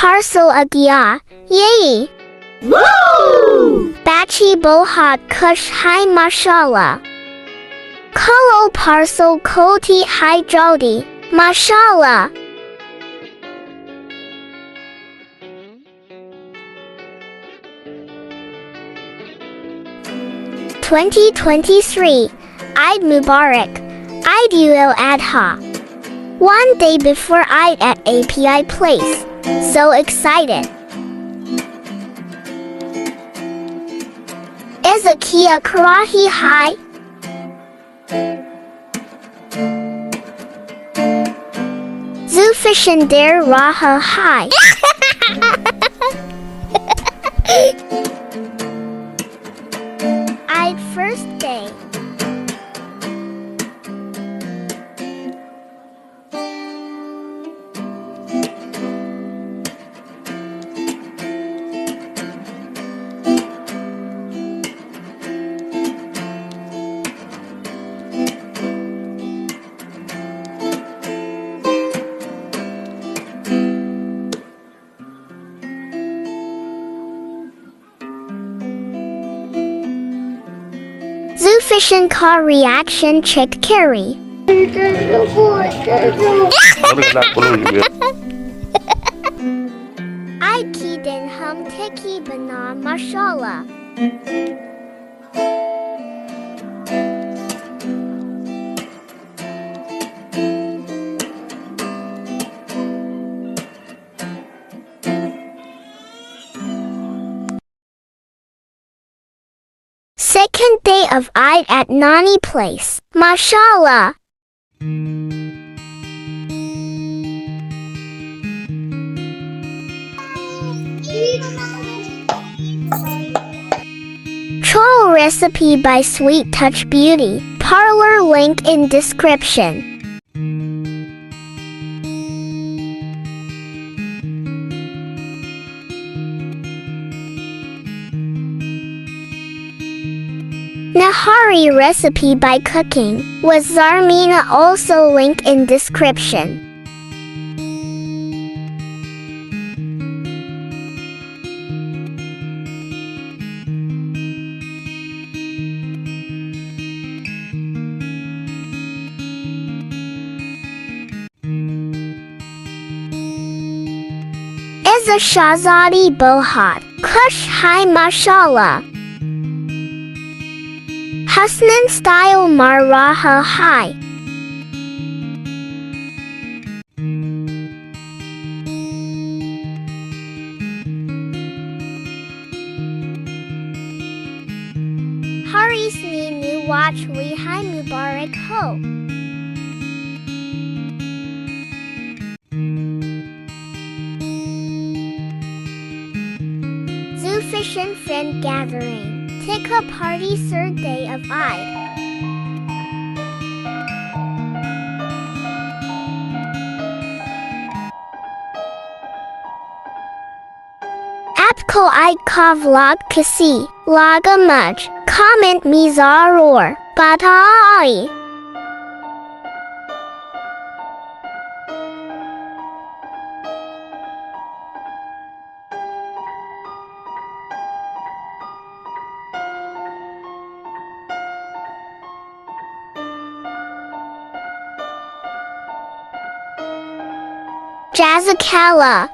parcel agya, yay! Woo! Bachi bohat kush hai mashallah. Kolo parcel koti hai jodi, mashallah. (2023) Eid Mubarak, Eid Adha. One day before Eid at API Place. So excited. Ezekiah Karahi High. Zufishan Der Raha High. Eid first day. Zufishan car reaction chick carry. I ki din hum tiki bana mashallah. Second day of Eid at Nani Place. Mashallah. Troll recipe by Sweet Touch Beauty. Parlor link in description. Nahari recipe by Cooking with Zarmina, also link in description. Eza Shahzadi Bohat Kush Hai Mashallah. Husnan style Maraha High. Haris ni nu watch li Hai Mubarak ho. Zufishan friend gathering. Tikka party third day of Eid. Apko Eid ka vlog kasi, laga muj, comment me zarur, bye. Jazakallah.